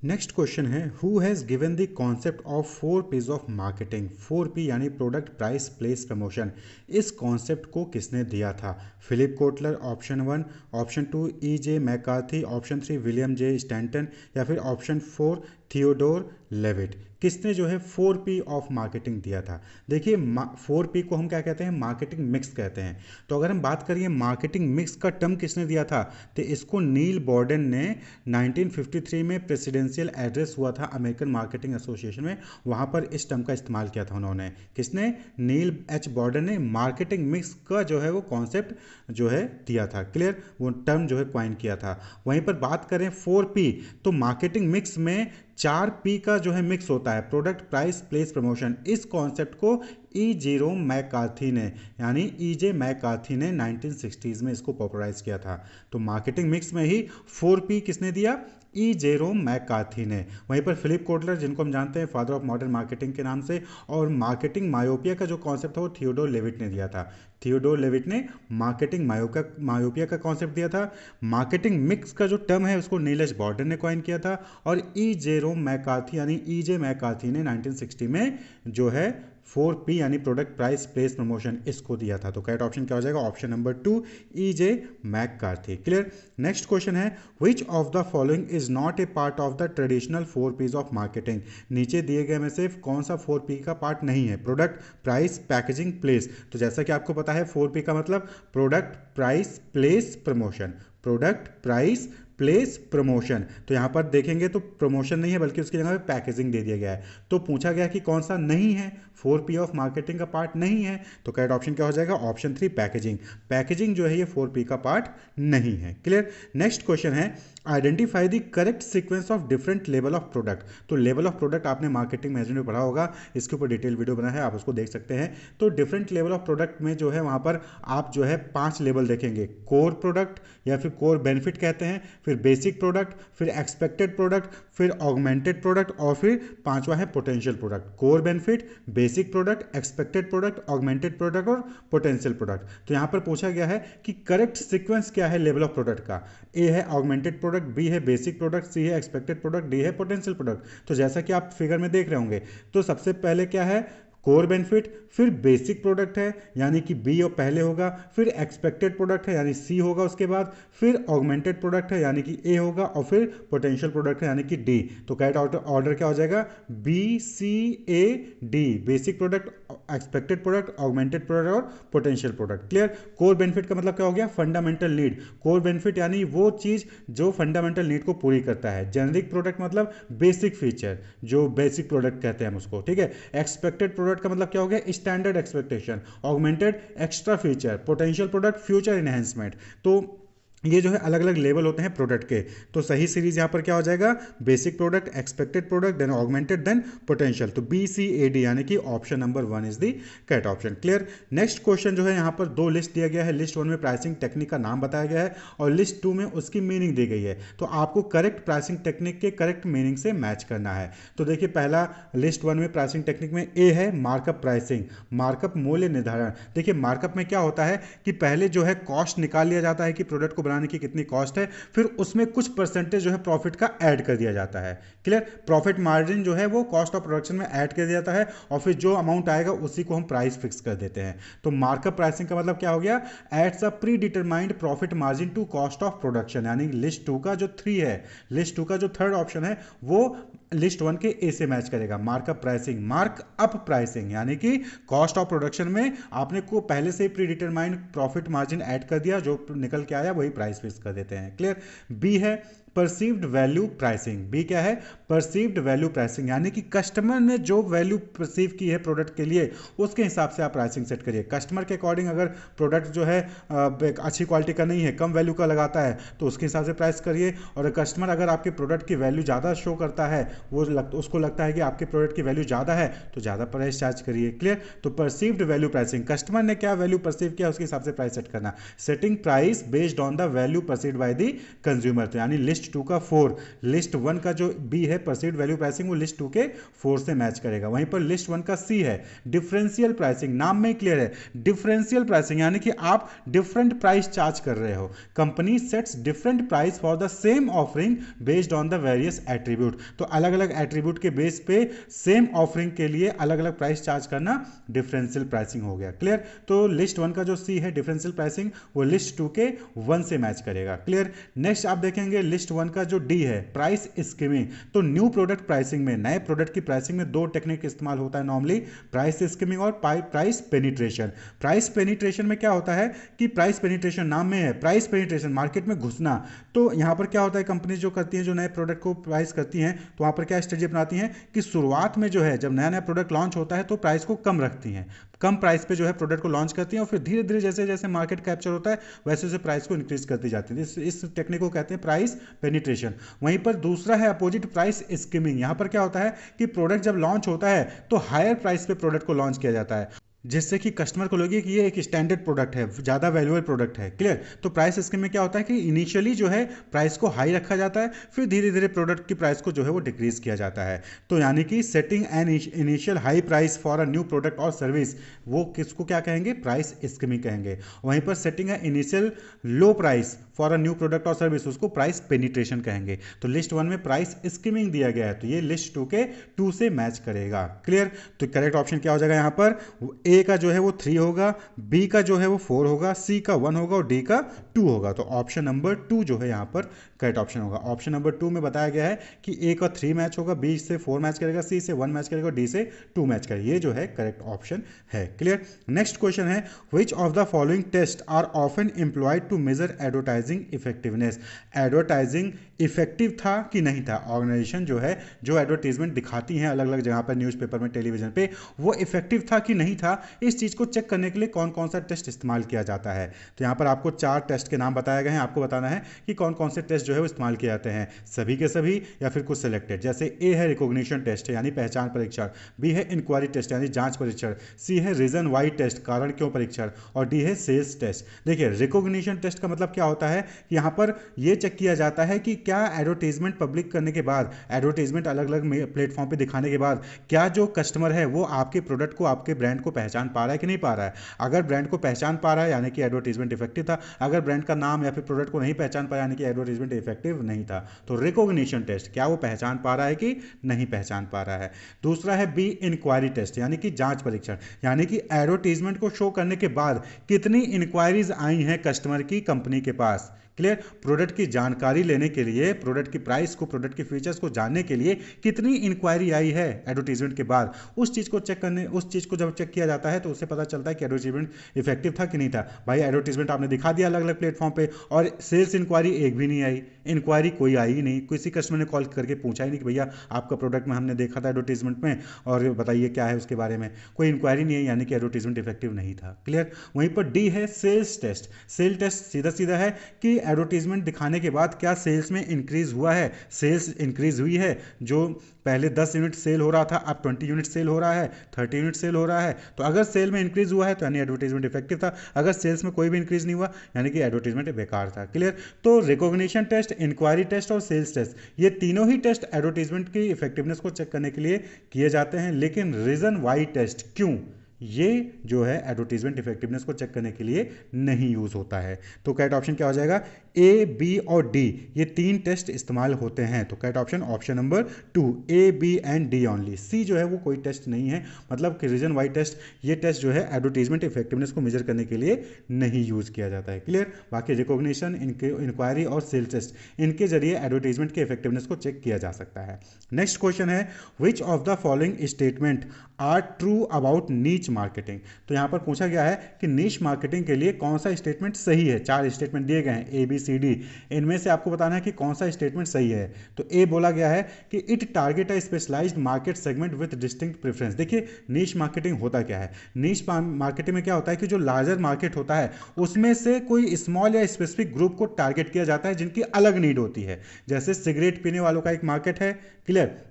Next question है, who has given the concept of 4 P's of marketing. 4 P यानी product, price, place, promotion. इस कॉन्सेप्ट को किसने दिया था? Philip Kotler, option 1, option 2 E.J. McCarthy, option 3 William J Stanton, या फिर ऑप्शन 4 थियोडोर लेविट। किसने जो है 4 P ऑफ मार्केटिंग दिया था? देखिए 4 P को हम क्या कहते हैं? मार्केटिंग मिक्स कहते हैं। तो अगर हम बात करिए मार्केटिंग मिक्स का टर्म किसने दिया था, तो इसको नील बॉर्डन ने 1953 में प्रेसिडेंशियल एड्रेस हुआ था अमेरिकन मार्केटिंग एसोसिएशन में, वहाँ पर इस टर्म का इस्तेमाल किया था उन्होंने। किसने? नील एच बॉर्डन ने मार्केटिंग मिक्स का जो है वो कॉन्सेप्ट जो है दिया था। क्लियर? वो टर्म जो है क्वाइन किया था। वहीं पर बात करें 4 P, तो मार्केटिंग मिक्स में 4 P का जो है मिक्स होता है, प्रोडक्ट, प्राइस, प्लेस, प्रमोशन। इस कॉन्सेप्ट को जेरोम मैकार्थी ने यानी E.J. मैकार्थी ने 1960s में इसको पॉपुलराइज किया था। तो मार्केटिंग मिक्स में ही 4 P किसने दिया? जेरोम मैकार्थी ने। वहीं पर फिलिप कोटलर, जिनको हम जानते हैं फादर ऑफ मॉडर्न मार्केटिंग के नाम से, और मार्केटिंग मायोपिया का जो कॉन्सेप्ट था वो थियोडोर लेविट ने दिया था। थियोडोर लेविट ने मार्केटिंग मायोपिया का कॉन्सेप्ट दिया था। मार्केटिंग मिक्स का जो टर्म है उसको नीलेश बॉर्डन ने कॉइन किया था, और जेरोम मैकार्थी यानी E.J. मैकार्थी ने 1960 में जो है 4 P यानी प्रोडक्ट, प्राइस, प्लेस, प्रमोशन इसको दिया था। तो करेक्ट ऑप्शन क्या हो जाएगा? Option number 2 E.J. McCarthy. Clear? Next question है, which of the following is not a part of the traditional 4 P's of marketing. नीचे दिए गए में से कौन सा 4 P का पार्ट नहीं है? Product, price, packaging, place. तो जैसा कि आपको पता है 4 P का मतलब product, price, place, promotion. Product, price, place, promotion. तो यहां पर देखेंगे तो प्रमोशन नहीं है बल्कि उसकी जगह पे पैकेजिंग दे दिया गया है। तो पूछा गया कि कौन सा नहीं है, 4 P ऑफ मार्केटिंग का पार्ट नहीं है, तो करेक्ट ऑप्शन क्या हो जाएगा? Option 3 packaging. पैकेजिंग जो है ये 4 P का पार्ट नहीं है। क्लियर? नेक्स्ट क्वेश्चन है, identify the correct sequence of different level of product. तो लेवल ऑफ प्रोडक्ट आपने मार्केटिंग मैनेजमेंट में पढ़ा होगा, इसके ऊपर डिटेल वीडियो बना है, आप उसको देख सकते हैं। तो डिफरेंट लेवल ऑफ प्रोडक्ट में जो है वहां पर आप जो है 5 लेवल देखेंगे। कोर प्रोडक्ट या फिर कोर बेनिफिट कहते हैं, फिर बेसिक प्रोडक्ट, फिर एक्सपेक्टेड प्रोडक्ट, फिर ऑगमेंटेड प्रोडक्ट, और फिर पांचवा है potential product. Core benefit, basic product, expected product, augmented product और पोटेंशियल प्रोडक्ट। तो यहां पर पूछा गया है कि करेक्ट सीक्वेंस क्या है लेवल ऑफ प्रोडक्ट का? ए है ऑगमेंटेड प्रोडक्ट, बी है बेसिक प्रोडक्ट, सी है एक्सपेक्टेड प्रोडक्ट, डी है पोटेंशियल प्रोडक्ट। तो जैसा कि आप फिगर में देख रहे होंगे, तो सबसे पहले क्या है? कोर बेनिफिट, फिर बेसिक प्रोडक्ट है यानी कि बी और पहले होगा, फिर एक्सपेक्टेड प्रोडक्ट है यानी सी होगा उसके बाद, फिर ऑगमेंटेड प्रोडक्ट है यानी कि ए होगा, और फिर पोटेंशियल प्रोडक्ट है यानी कि डी। तो करेक्ट ऑर्डर क्या हो जाएगा? B C A D. Basic product, expected product, augmented product और potential product. Clear? Core benefit का मतलब क्या हो गया? Fundamental need. कोर बेनिफिट यानी वो चीज जो फंडामेंटल नीड को पूरी करता है। जेनरिक प्रोडक्ट मतलब बेसिक फीचर, जो बेसिक प्रोडक्ट कहते हैं हम उसको। ठीक है? एक्सपेक्टेड प्रोडक्ट का मतलब क्या हो गया? Standard expectation. Augmented, extra feature. Potential product, future enhancement. तो ये जो है अलग अलग लेवल होते हैं प्रोडक्ट के। तो सही सीरीज यहां पर क्या हो जाएगा? Basic product, expected product, then augmented, then potential. तो बी सी ए डी यानी कि option number 1 is the correct option. Clear? Next question जो है यहां पर 2 लिस्ट दिया गया है। लिस्ट 1 में प्राइसिंग टेक्निक का नाम बताया गया है, और लिस्ट 2 में उसकी मीनिंग दी गई है। तो आपको करेक्ट प्राइसिंग टेक्निक के करेक्ट मीनिंग से मैच करना है। तो देखिए पहला लिस्ट 1 में प्राइसिंग टेक्निक में ए है मार्कअप प्राइसिंग, मार्कअप मूल्य निर्धारण। देखिए मार्कअप में क्या होता है कि पहले जो है कॉस्ट निकाल लिया जाता है कि प्रोडक्ट को बनाने की कितनी कॉस्ट है, फिर उसमें कुछ परसेंटेज जो है प्रॉफिट का ऐड कर दिया जाता है। क्लियर? प्रॉफिट मार्जिन जो है वो कॉस्ट ऑफ प्रोडक्शन में ऐड कर दिया जाता है, और फिर जो अमाउंट आएगा उसी को हम प्राइस फिक्स कर देते हैं। तो मार्कअप प्राइसिंग का मतलब क्या हो गया? Adds a predetermined profit margin to cost of production. यानी लिस्ट 2 का जो 3 है, लिस्ट 2 का जो थर्ड ऑप्शन है वो लिस्ट 1 के ए से मैच करेगा। मार्कअप प्राइसिंग, मार्कअप प्राइसिंग यानी कि कॉस्ट ऑफ प्रोडक्शन में आपने को पहले से pre determined profit margin add कर दिया, जो निकल के आया वही प्राइस फिक्स कर देते हैं। क्लियर? बी है परसीव्ड वैल्यू प्राइसिंग। बी क्या है? परसीव्ड वैल्यू प्राइसिंग, यानी कि कस्टमर ने जो वैल्यू परसीव की है प्रोडक्ट के लिए उसके हिसाब से आप प्राइसिंग सेट करिए। कस्टमर के अकॉर्डिंग अगर प्रोडक्ट जो है अच्छी क्वालिटी का नहीं है, कम वैल्यू का लगाता है, तो उसके हिसाब से प्राइस करिए। और कस्टमर अगर आपके प्रोडक्ट की वैल्यू ज़्यादा शो करता है, उसको लगता है कि आपके प्रोडक्ट की वैल्यू ज़्यादा है, तो ज़्यादा प्राइस चार्ज करिए। क्लियर? तो परसीव्ड वैल्यू प्राइसिंग, कस्टमर ने क्या वैल्यू परसीव किया उसके हिसाब से प्राइस सेट करना। Setting price based on the value perceived by the consumer. तो यानी लिस्ट लिस्ट 2 का 4, लिस्ट 1 का जो बी है परसीव्ड वैल्यू प्राइसिंग वो लिस्ट 2 के 4 से मैच करेगा। वहीं पर लिस्ट 1 का सी है डिफरेंशियल प्राइसिंग, नाम में क्लियर है डिफरेंशियल प्राइसिंग, यानी कि आप डिफरेंट प्राइस चार्ज कर रहे हो। Company sets different price for the same offering based on the various attribute, तो अलग अलग एट्रीब्यूट के बेस पे सेम ऑफरिंग के लिए अलग अलग प्राइस चार्ज करना डिफरेंशियल प्राइसिंग हो गया। क्लियर? तो लिस्ट 1 का जो सी है डिफरेंशियल प्राइसिंग वो लिस्ट 2 के 1 से मैच करेगा। क्लियर? नेक्स्ट आप देखेंगे लिस्ट 1 का जो डी है प्राइस स्कीमिंग, तो न्यू प्रोडक्ट प्राइसिंग में, नए प्रोडक्ट की प्राइसिंग में दो टेक्निक इस्तेमाल होता है नॉर्मली, प्राइस स्कीमिंग और प्राइस पेनिट्रेशन। प्राइस पेनिट्रेशन में क्या होता है कि प्राइस पेनिट्रेशन नाम में है, प्राइस पेनिट्रेशन मार्केट में घुसना। तो यहां पर क्या होता है, कंपनी जो करती है, जो नए प्रोडक्ट को प्राइस करती हैं, तो वहां पर क्या स्ट्रेटजी अपनाती हैं कि शुरुआत में जो है जब नया नया प्रोडक्ट लॉन्च होता है तो प्राइस को कम रखती हैं, कम प्राइस पे जो है प्रोडक्ट को लॉन्च करती हैं और फिर धीरे धीरे जैसे जैसे मार्केट कैप्चर होता है वैसे वैसे प्राइस को इंक्रीज करती जाती है। इस टेक्निक को कहते हैं प्राइस पेनिट्रेशन। वहीं पर दूसरा है अपोजिट प्राइस स्कीमिंग। यहां पर क्या होता है कि प्रोडक्ट जब लॉन्च होता है तो हायर प्राइस पे प्रोडक्ट को लॉन्च किया जाता है, जिससे कि कस्टमर को लगे कि ये एक स्टैंडर्ड प्रोडक्ट है, ज़्यादा वैल्यूएबल प्रोडक्ट है। क्लियर? तो प्राइस स्कीम में क्या होता है कि इनिशियली जो है प्राइस को हाई रखा जाता है, फिर धीरे धीरे प्रोडक्ट की प्राइस को जो है वो डिक्रीज किया जाता है। तो यानी कि setting an initial high price for a new product और सर्विस, वो किसको क्या कहेंगे, प्राइस स्कीमिंग कहेंगे। वहीं पर सेटिंग है initial low price for a new product और सर्विस, उसको प्राइस पेनिट्रेशन कहेंगे। तो लिस्ट 1 में प्राइस स्कीमिंग दिया गया है, तो ये लिस्ट 2 के 2 से मैच करेगा। क्लियर? तो करेक्ट ऑप्शन क्या हो जाएगा यहाँ पर, ए का जो है वो 3 होगा, बी का जो है वो 4 होगा, सी का 1 होगा और डी का 2 होगा। तो ऑप्शन नंबर 2 जो है यहाँ पर करेक्ट ऑप्शन होगा। ऑप्शन नंबर 2 में बताया गया है कि ए का 3 मैच होगा, बी से 4 मैच करेगा, सी से 1 मैच करेगा, डी से 2 मैच करेगा। ये जो है करेक्ट ऑप्शन है। क्लियर? नेक्स्ट क्वेश्चन है which of the following test are often employed to measure advertising effectiveness. Advertising effective था कि नहीं था, ऑर्गेनाइजेशन जो है जो एडवर्टीजमेंट दिखाती हैं अलग अलग जगह पर, न्यूज़पेपर में, टेलीविजन पे, वो इफेक्टिव था कि नहीं था, इस चीज़ को चेक करने के लिए कौन कौन सा टेस्ट इस्तेमाल किया जाता है। तो यहाँ पर आपको 4 टेस्ट के नाम बताए गए हैं, आपको बताना है कि कौन कौन से टेस्ट जो है वो इस्तेमाल किए जाते हैं, सभी के सभी या फिर कुछ सिलेक्टेड। जैसे ए है रिकॉग्निशन टेस्ट यानी पहचान परीक्षण, बी है इंक्वायरी टेस्ट यानी जांच परीक्षण, सी है रीजन वाई टेस्ट कारण क्यों परीक्षण, और डी है सेल्स टेस्ट। देखिए रिकॉग्निशन टेस्ट का मतलब क्या होता है कि यहाँ पर यह चेक किया जाता है कि क्या एडवर्टीजमेंट पब्लिक करने के बाद, एडवर्टीजमेंट अलग अलग प्लेटफॉर्म पे दिखाने के बाद, क्या जो कस्टमर है वो आपके प्रोडक्ट को, आपके ब्रांड को पहचान पा रहा है कि नहीं पा रहा है। अगर ब्रांड को पहचान पा रहा है यानी कि एडवर्टीजमेंट इफेक्टिव था, अगर ब्रांड का नाम या फिर प्रोडक्ट को नहीं पहचान पाया यानी कि एडवर्टीजमेंट इफेक्टिव नहीं था। तो रिकॉग्निशन टेस्ट, क्या वो पहचान पा रहा है कि नहीं पहचान पा रहा है। दूसरा है बी इंक्वायरी टेस्ट यानी कि जांच परीक्षण, यानी कि एडवर्टीजमेंट को शो करने के बाद कितनी इंक्वायरीज आई हैं कस्टमर की कंपनी के पास। क्लियर? प्रोडक्ट की जानकारी लेने के लिए, प्रोडक्ट की प्राइस को, प्रोडक्ट के फीचर्स को जानने के लिए कितनी इंक्वायरी आई है एडवर्टीजमेंट के बाद, उस चीज़ को चेक करने, उस चीज़ को जब चेक किया जाता है तो उससे पता चलता है कि एडवर्टीजमेंट इफेक्टिव था कि नहीं था। भाई एडवर्टीजमेंट आपने दिखा दिया अलग अलग प्लेटफॉर्म पे और सेल्स इंक्वायरी एक भी नहीं आई, इंक्वायरी कोई आई ही नहीं, किसी कस्टमर ने कॉल करके पूछा ही नहीं कि भैया आपका प्रोडक्ट में हमने देखा था एडवर्टीजमेंट में और बताइए क्या है उसके बारे में, कोई इंक्वायरी नहीं है, यानी कि एडवर्टीजमेंट इफेक्टिव नहीं था। क्लियर? वहीं पर डी है सेल्स टेस्ट। सेल टेस्ट सीधा सीधा है कि एडवर्टीजमेंट दिखाने के बाद क्या सेल्स में इंक्रीज हुआ है, सेल्स इंक्रीज हुई है, जो पहले 10 यूनिट सेल हो रहा था अब 20 यूनिट सेल हो रहा है, 30 यूनिट सेल हो रहा है। तो अगर सेल में इंक्रीज हुआ है तो यानी एडवर्टीजमेंट इफेक्टिव था, अगर सेल्स में कोई भी इंक्रीज नहीं हुआ यानी कि एडवर्टीजमेंट बेकार था। क्लियर? तो रिकॉग्निशन टेस्ट, इंक्वायरी टेस्ट और सेल्स टेस्ट, ये तीनों ही टेस्ट एडवर्टीजमेंट की इफेक्टिवनेस को चेक करने के लिए किए जाते हैं, लेकिन रीजन वाई टेस्ट, क्यों, ये जो है एडवर्टीजमेंट इफेक्टिवनेस को चेक करने के लिए नहीं यूज होता है। तो करेक्ट ऑप्शन क्या हो जाएगा, ए, बी और डी, ये 3 टेस्ट इस्तेमाल होते हैं। तो correct option option number 2, A, B and D only. C जो है वो कोई टेस्ट नहीं है, मतलब कि रीजन वाई टेस्ट, ये टेस्ट जो है एडवर्टीजमेंट इफेक्टिवनेस को मेजर करने के लिए नहीं यूज किया जाता है। क्लियर? बाकी रिकॉग्निशन, इंक्वायरी और सेल टेस्ट, इनके जरिए एडवर्टीजमेंट के इफेक्टिवनेस को चेक किया जा सकता है। नेक्स्ट क्वेश्चन है which of the following statement are true about niche marketing. तो यहां पर पूछा गया है कि नीश मार्केटिंग के लिए कौन सा स्टेटमेंट सही है। 4 स्टेटमेंट दिए गए हैं ए, बी, सी, डी, इनमें से आपको बताना है कि कौन सा स्टेटमेंट सही है। तो ए बोला गया है कि it target a specialised market segment with distinct preference. देखिए नीश मार्केटिंग होता क्या है, नीश मार्केटिंग में क्या होता है कि जो लार्जर मार्केट होता है उसमें से कोई स्मॉल या स्पेसिफिक ग्रुप को टारगेट किया जाता है जिनकी अलग नीड होती है। जैसे सिगरेट पीने वालों का एक मार्केट है, क्लियर,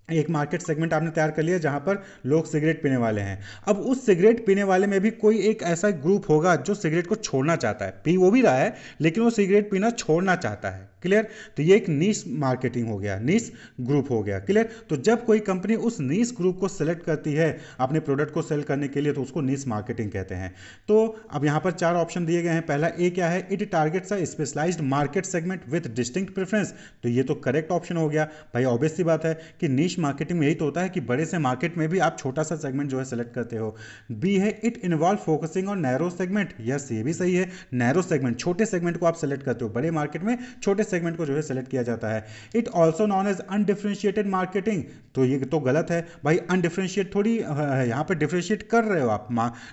एक मार्केट सेगमेंट आपने तैयार कर लिया जहां पर लोग सिगरेट पीने वाले हैं। अब उस सिगरेट पीने वाले में भी कोई एक ऐसा ग्रुप होगा जो सिगरेट को छोड़ना चाहता है, पी वो भी रहा है लेकिन वो सिगरेट पीना छोड़ना चाहता है। क्लियर। तो ये एक नीश मार्केटिंग हो गया, नीश ग्रुप हो गया, क्लियर। तो जब कोई कंपनी उस नीश ग्रुप को सेलेक्ट करती है अपने प्रोडक्ट को सेल करने के लिए तो उसको नीश मार्केटिंग कहते हैं। तो अब यहाँ पर 4 ऑप्शन दिए गए हैं। पहला ए क्या है, it targets a specialised market segment with distinct preference. तो ये तो करेक्ट ऑप्शन हो गया भाई, ऑब्वियस सी बात है कि नीश मार्केटिंग में यही तो होता है कि बड़े से मार्केट में भी आप छोटा सा सेगमेंट जो है सेलेक्ट करते हो। बी है, it involve focusing on narrow segment. Yes, ये भी सही है, नैरो सेगमेंट, छोटे सेगमेंट को आप सेलेक्ट करते हो, बड़े मार्केट में छोटे सेगमेंट को जो है सेलेक्ट किया जाता है। It also known as undifferentiated marketing. तो ये तो गलत है भाई, अनडिफरेंशिएट थोड़ी यहाँ पर डिफरेंशिएट कर रहे हो आप।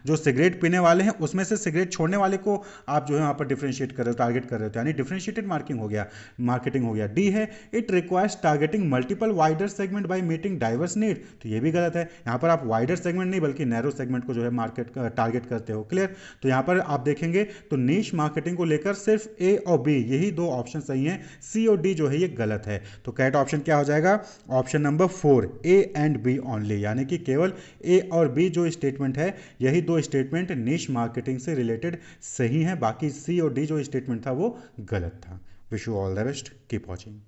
जो सिगरेट पीने वाले हैं उसमें से सिगरेट छोड़ने वाले को आप जो है यहाँ पर डिफरेंशिएट कर रहे हो, टारगेट कर रहे हो, यानी डिफरेंशिएटेड मार्किंग हो गया, मार्केटिंग हो गया। डी है, it requires targeting multiple wider segment by meeting diverse need. तो ये भी गलत है, यहाँ पर आप वाइडर सेगमेंट नहीं बल्कि नैरो सेगमेंट को जो है मार्केट टारगेट करते हो, क्लियर। तो यहाँ पर आप देखेंगे तो नीश मार्केटिंग को लेकर सिर्फ ए और बी यही 2 ऑप्शन सही हैं, सी और डी जो है ये गलत है। तो करेक्ट ऑप्शन क्या हो जाएगा, option number 4 A and B only, यानी कि केवल ए और बी जो स्टेटमेंट है यही 2 स्टेटमेंट नीश मार्केटिंग से रिलेटेड सही हैं, बाकी सी और डी जो स्टेटमेंट था वो गलत था। Wish you all the best, keep watching.